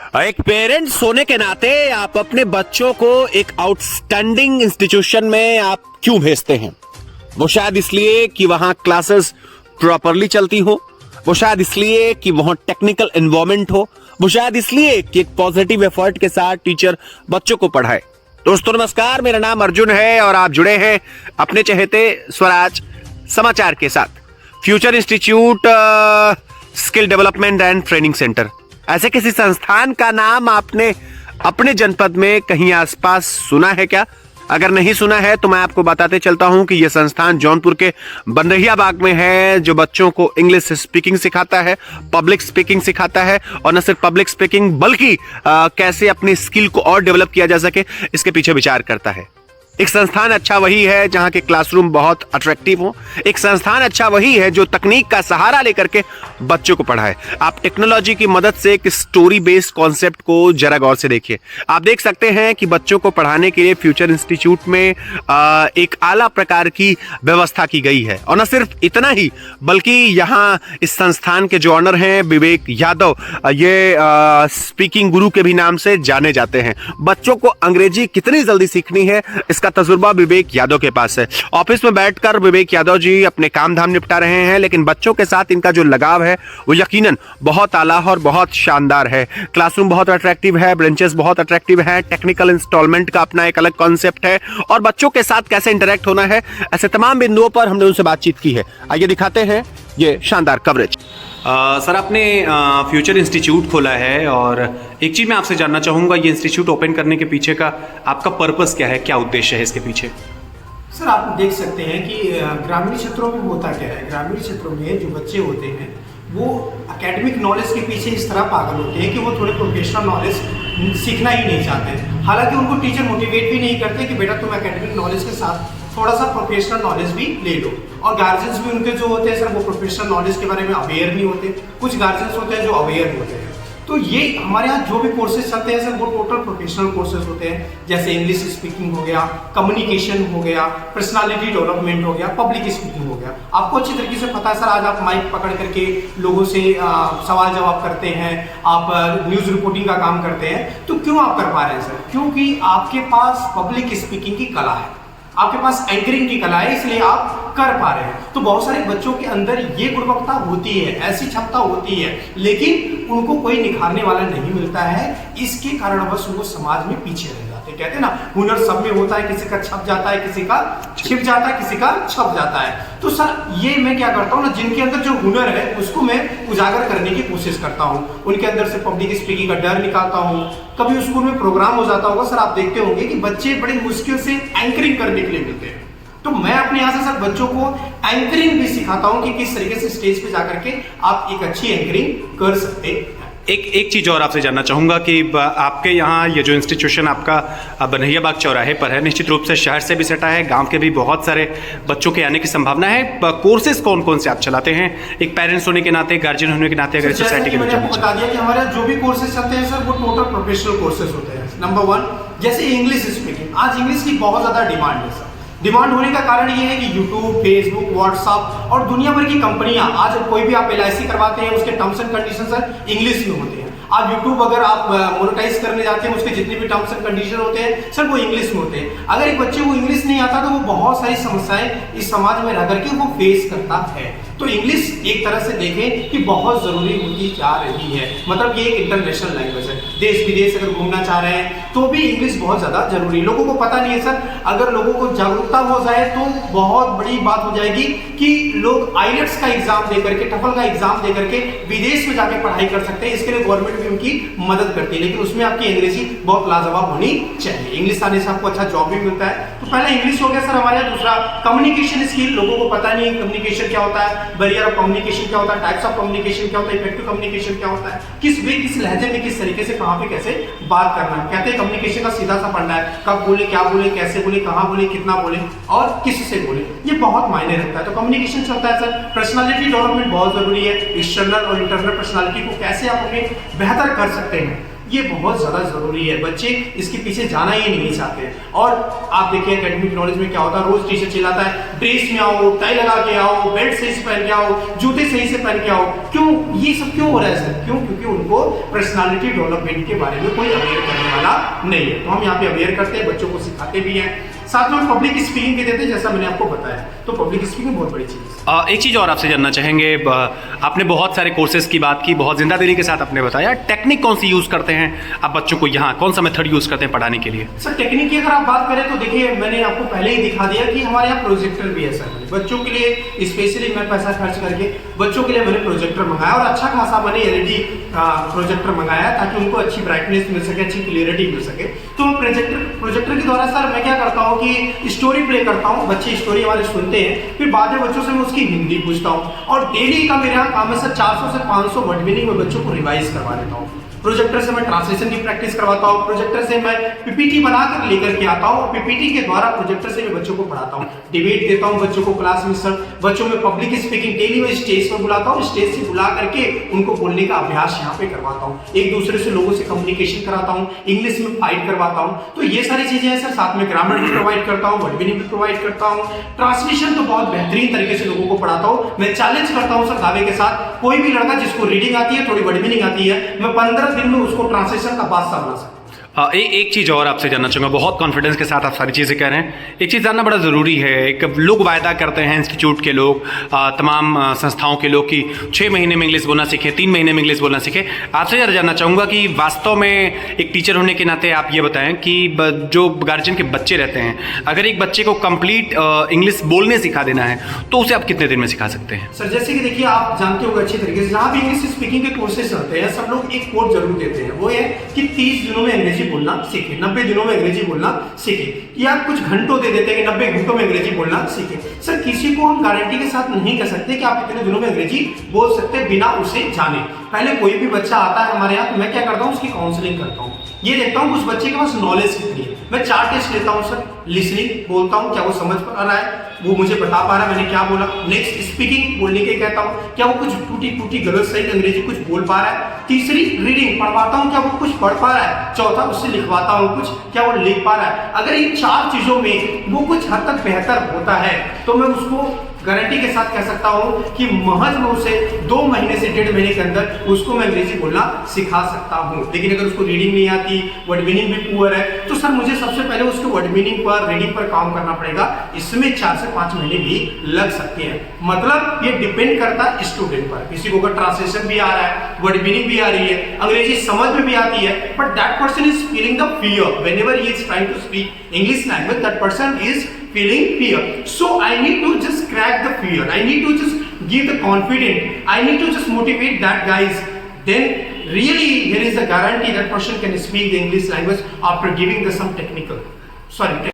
एक पेरेंट्स होने के नाते आप अपने बच्चों को एक आउटस्टैंडिंग इंस्टीट्यूशन में आप क्यों भेजते हैं? वो शायद इसलिए कि वहां क्लासेस प्रॉपरली चलती हो, वो शायद इसलिए कि वहां टेक्निकल एनवायरनमेंट हो, वो शायद इसलिए कि एक पॉजिटिव एफर्ट के साथ टीचर बच्चों को पढ़ाए। दोस्तों नमस्कार, मेरा नाम अर्जुन है और आप जुड़े हैं अपने चहेते स्वराज समाचार के साथ। Future institute skill development and training centre, ऐसे किसी संस्थान का नाम आपने अपने जनपद में कहीं आसपास सुना है क्या? अगर नहीं सुना है तो मैं आपको बताते चलता हूं कि यह संस्थान जौनपुर के बंदरिया बाग में है, जो बच्चों को इंग्लिश स्पीकिंग सिखाता है, पब्लिक स्पीकिंग सिखाता है और न सिर्फ पब्लिक स्पीकिंग बल्कि कैसे अपनी स्किल को और डेवलप किया जा सके इसके पीछे विचार करता है। एक संस्थान अच्छा वही है जहां के क्लासरूम बहुत अट्रैक्टिव हो। एक संस्थान अच्छा वही है जो तकनीक का सहारा लेकर के बच्चों को पढ़ाए। आप टेक्नोलॉजी की मदद से एक स्टोरी बेस्ड कॉन्सेप्ट को जरा गौर से देखिए। आप देख सकते हैं कि बच्चों को पढ़ाने के लिए फ्यूचर इंस्टीट्यूट में एक आला प्रकार की व्यवस्था की गई है और न सिर्फ इतना ही बल्कि यहाँ इस संस्थान के जो ऑनर हैं विवेक यादव, ये स्पीकिंग गुरु के भी नाम से जाने जाते हैं। बच्चों को अंग्रेजी कितनी जल्दी सीखनी है इसका तजुर्बा विवेक यादव के पास है। ऑफिस में बैठकर विवेक यादव जी अपने काम धाम निपटा रहे हैं, लेकिन बच्चों के साथ इनका जो लगाव है वो यकीनन बहुत आला और बहुत शानदार है। क्लासरूम बहुत अट्रैक्टिव है, ब्रेंचेस बहुत अट्रैक्टिव है, टेक्निकल इंस्टॉलमेंट का अपना एक अलग कॉन्सेप्ट है और बच्चों के साथ कैसे इंटरेक्ट होना है, ऐसे तमाम बिंदुओं पर हमने उनसे बातचीत की है। आइए दिखाते हैं ये शानदार कवरेज। सर, आपने फ्यूचर इंस्टीट्यूट खोला है और एक चीज़ मैं आपसे जानना चाहूँगा, ये इंस्टीट्यूट ओपन करने के पीछे का आपका पर्पस क्या है, क्या उद्देश्य है इसके पीछे? सर, आप देख सकते हैं कि ग्रामीण क्षेत्रों में होता क्या है। ग्रामीण क्षेत्रों में जो बच्चे होते हैं वो एकेडमिक नॉलेज के पीछे इस तरह पागल होते हैं कि वो थोड़े प्रोफेशनल नॉलेज सीखना ही नहीं चाहते। हालांकि उनको टीचर मोटिवेट भी नहीं करते कि बेटा तुम एकेडमिक नॉलेज के साथ थोड़ा सा प्रोफेशनल नॉलेज भी ले लो। और गार्जियंस भी उनके जो होते हैं सर वो प्रोफेशनल नॉलेज के बारे में अवेयर नहीं होते। कुछ गार्जियंस होते हैं जो अवेयर होते हैं। तो ये हमारे यहाँ जो भी कोर्सेज चलते हैं सर वो टोटल प्रोफेशनल कोर्सेज होते हैं, जैसे इंग्लिश स्पीकिंग हो गया, कम्युनिकेशन हो गया, पर्सनालिटी डेवलपमेंट हो गया, पब्लिक स्पीकिंग हो गया। आपको अच्छी तरीके से पता है सर, आज आप माइक पकड़ करके लोगों से सवाल जवाब करते हैं, आप न्यूज रिपोर्टिंग का काम करते हैं। तो क्यों आप कर पा रहे हैं सर? क्योंकि आपके पास पब्लिक स्पीकिंग की कला है, आपके पास एंकरिंग की कला है, इसलिए आप कर पा रहे हैं। तो बहुत सारे बच्चों के अंदर ये गुणवत्ता होती है, ऐसी क्षमता होती है, लेकिन उनको कोई निखारने वाला नहीं मिलता है। इसके कारणवश वो समाज में पीछे रह जाते हैं। कहते हैं ना, हुनर सब में होता है, किसी का छप जाता है, किसी का छिप जाता है, किसी का छप जाता है। तो सर ये मैं क्या करता हूँ ना, जिनके अंदर जो हुनर है उसको मैं उजागर करने की कोशिश करता हूँ। उनके अंदर से पब्लिक स्पीकिंग का डर निकालता हूँ। कभी स्कूल में प्रोग्राम हो जाता होगा सर, आप देखते होंगे कि बच्चे बड़ी मुश्किल से एंकरिंग करने के लिए मिलते हैं। तो मैं अपने यहाँ से सर बच्चों को एंकरिंग भी सिखाता हूँ कि किस तरीके से स्टेज पे जाकर के आप एक अच्छी एंकरिंग कर सकते हैं। एक चीज़ और आपसे जानना चाहूँगा कि आपके यहाँ ये जो इंस्टीट्यूशन आपका बंदरिया बाग चौराहे पर है, निश्चित रूप से शहर से भी सटा है, गांव के भी बहुत सारे बच्चों के आने की संभावना है। कोर्सेज कौन कौन से आप चलाते हैं, एक पेरेंट्स होने के नाते, गार्जियन होने के नाते, अगर सोसाइटी के मैंने आपको बता दिया कि हमारे जो भी कोर्सेज चलते हैं सर वो टोटल प्रोफेशनल कोर्सेज होते हैं। नंबर 1 जैसे इंग्लिश स्पीकिंग, आज इंग्लिश की बहुत ज्यादा डिमांड है सर। डिमांड होने का कारण ये है कि यूट्यूब, फेसबुक, व्हाट्सएप और दुनिया भर की कंपनियां, आज कोई भी आप LIC करवाते हैं उसके terms and condition sir English में होते हैं। आप यूट्यूब अगर आप मोनेटाइज करने जाते हैं उसके जितने भी टर्म्स एंड कंडीशन होते हैं सर वो इंग्लिश में होते हैं। अगर एक बच्चे को इंग्लिश नहीं आता तो वो बहुत सारी समस्याएं इस समाज में रह करके वो फेस करता है। तो इंग्लिश एक तरह से देखें कि बहुत जरूरी होती जा रही है। मतलब ये एक इंटरनेशनल लैंग्वेज है, देश विदेश अगर घूमना चाह रहे हैं तो भी इंग्लिश बहुत ज्यादा जरूरी है। लोगों को पता नहीं है सर, अगर लोगों को जागरूकता हो जाए तो बहुत बड़ी बात हो जाएगी कि लोग IELTS का एग्जाम दे करके, TOEFL का एग्जाम दे करके विदेश में जाके पढ़ाई कर सकते हैं। इसके लिए गवर्नमेंट भी उनकी मदद करती है, लेकिन उसमें आपकी अंग्रेजी बहुत लाजवाब होनी चाहिए। इंग्लिश आने से आपको अच्छा जॉब भी मिलता है। तो पहला इंग्लिश हो गया सर हमारे यहाँ। दूसरा कम्युनिकेशन स्किल, लोगों को पता नहीं कम्युनिकेशन क्या होता है, बैरियर ऑफ कम्युनिकेशन क्या होता है, टाइप्स ऑफ कम्युनिकेशन क्या होता है, इफेक्टिव कम्युनिकेशन क्या होता है, किस लहजे में किस तरीके से कहां पे कैसे बात करना है। कहते हैं कम्युनिकेशन का सीधा सा पढ़ना है, कब बोले, क्या बोले, कैसे बोले, कहां बोले, कितना बोले और किसी से बोले, ये बहुत मायने रखता है। तो कम्युनिकेशन चलता है सर। पर्सनालिटी डेवलपमेंट बहुत जरूरी है, एक्सटर्नल और इंटरनल पर्सनालिटी को कैसे आप अपने बेहतर कर सकते हैं ये बहुत ज़्यादा ज़रूरी है। बच्चे इसके पीछे जाना ही नहीं चाहते हैं। और आप देखिए एकेडमिक नॉलेज में क्या होता है, रोज टीचर चिल्लाता है ड्रेस में आओ, टाई लगा के आओ, बेल्ट सही से पहन के आओ, जूते सही से पहन के आओ। क्यों ये सब क्यों हो रहा है सर? क्यों? क्योंकि उनको पर्सनालिटी डेवलपमेंट के बारे में कोई अवेयर करने वाला नहीं है। तो हम यहाँ पे अवेयर करते हैं, बच्चों को सिखाते भी हैं, साथ में पब्लिक स्पीकिंग भी देते हैं, जैसा मैंने आपको बताया। तो पब्लिक स्पीकिंग बहुत बड़ी चीज़ है। एक चीज़ और आपसे जानना चाहेंगे, आपने बहुत सारे कोर्सेज की बात की, बहुत जिंदादिली के साथ आपने बताया, टेक्निक कौन सी यूज़ करते हैं आप बच्चों को, यहाँ कौन सा मेथड यूज़ करते हैं पढ़ाने के लिए? सर टेक्निक की अगर आप बात करें तो देखिए मैंने आपको पहले ही दिखा दिया कि हमारे यहाँ प्रोजेक्टर भी है सर। बच्चों के लिए स्पेशली मैं पैसा खर्च करके बच्चों के लिए मैंने प्रोजेक्टर मंगाया और अच्छा खासा मैंने एलईडी प्रोजेक्टर मंगाया ताकि उनको अच्छी ब्राइटनेस मिल सके, अच्छी क्लियरिटी मिल सके। तो प्रोजेक्टर के द्वारा सर मैं क्या करता हूँ कि स्टोरी प्ले करता हूँ, बच्चे स्टोरी हमारे सुनते हैं, फिर बाद में बच्चों से मैं उसकी हिंदी पूछता हूँ। और डेली का मेरे यहाँ काम है सर 400 से 500 वर्ड मीनिंग में बच्चों को रिवाइज करवा देता हूँ। प्रोजेक्टर से मैं ट्रांसलेशन की प्रैक्टिस करवाता हूँ, प्रोजेक्टर से मैं पीपीटी बनाकर लेकर के आता हूँ, पीपीटी के द्वारा प्रोजेक्टर से मैं बच्चों को पढ़ाता हूँ, डिबेट देता हूँ बच्चों को क्लास में। सर बच्चों में पब्लिक स्पीकिंग डेली मैं स्टेज पर बुलाता हूँ, स्टेज से बुला करके उनको बोलने का अभ्यास यहाँ पे करवाता हूँ, एक दूसरे से लोगों से कम्युनिकेशन कराता हूँ, इंग्लिश में फाइट करवाता हूँ। तो ये सारी चीजें हैं सर। साथ में ग्रामर भी प्रोवाइड करता हूँ, वर्ड मीनिंग भी प्रोवाइड करता हूँ, ट्रांसलेशन तो बहुत बेहतरीन तरीके से लोगों को पढ़ाता हूँ। मैं चैलेंज करता हूँ सर दावे के साथ, कोई भी लड़का जिसको रीडिंग आती है, थोड़ी वर्ड मीनिंग आती है, मैं 15 दिन में उसको ट्रांसलेशन का बादशाह बना सकता हूं। एक चीज़ और आपसे जानना चाहूँगा, बहुत कॉन्फिडेंस के साथ आप सारी चीज़ें कह रहे हैं, एक चीज़ जानना बड़ा ज़रूरी है। एक लोग वायदा करते हैं, इंस्टीट्यूट के लोग, तमाम संस्थाओं के लोग कि 6 महीने में इंग्लिश बोलना सीखे, 3 महीने में इंग्लिश बोलना सीखे। आपसे ज़रा जानना चाहूँगा कि वास्तव में एक टीचर होने के नाते आप ये बताएं कि जो गार्जियन के बच्चे रहते हैं, अगर एक बच्चे को कंप्लीट इंग्लिश बोलने सिखा देना है तो उसे आप कितने दिन में सिखा सकते हैं? सर जैसे कि देखिए आप जानते होंगे अच्छे तरीके से, जहाँ भी इंग्लिश स्पीकिंग के कोर्सेज होते हैं सब लोग एक कोड जरूर देते हैं, वो है कि 30 दिनों में अंग्रेजी बोलना सीखे, 90 दिनों में अंग्रेजी बोलना सीखे, या कुछ घंटों दे देते हैं कि 90 घंटों में अंग्रेजी बोलना सीखे। सर किसी को हम गारंटी के साथ नहीं कह सकते कि आप इतने दिनों में अंग्रेजी बोल सकते बिना उसे जाने। पहले कोई भी बच्चा आता है हमारे यहाँ तो मैं क्या करता हूँ, उसकी काउंसलिंग करता हूँ, ये देखता हूँ उस बच्चे के पास नॉलेज कितनी है। मैं 4 टेस्ट लेता हूँ सर, लिसनिंग बोलता हूँ क्या वो समझ पा रहा है, वो मुझे बता पा रहा है मैंने क्या बोला। नेक्स्ट स्पीकिंग बोलने के कहता हूँ, क्या वो कुछ टूटी गलत सही अंग्रेजी कुछ बोल पा रहा है। तीसरी रीडिंग पढ़वाता हूँ, क्या वो कुछ पढ़ पा रहा है। चौथा उससे लिखवाता हूँ कुछ, क्या वो लिख पा रहा है। अगर इन 4 चीजों में वो कुछ हद तक बेहतर होता है तो मैं उसको गारंटी के साथ कह सकता हूं कि महज में उसे 2 महीने से 1.5 महीने के अंदर उसको मैं अंग्रेजी बोलना सिखा सकता हूं। लेकिन अगर उसको रीडिंग नहीं आती, वर्ड मीनिंग भी पुअर है, तो सर मुझे सबसे पहले उसके वर्ड मीनिंग पर, रीडिंग पर काम करना पड़ेगा। इसमें 4 से 5 महीने भी लग सकते हैं। मतलब ये डिपेंड करता है स्टूडेंट पर। किसी को अगर ट्रांसलेशन भी आ रहा है, वर्ड मीनिंग भी आ रही है, अंग्रेजी समझ में भी आती है, but that person is feeling the fear whenever he is trying to speak English language, that person is feeling fear. So I need to just crack the fear. I need to just give the confidence. I need to just motivate that guys. Then really there is a guarantee that person can speak the English language after giving the some technical. Sorry.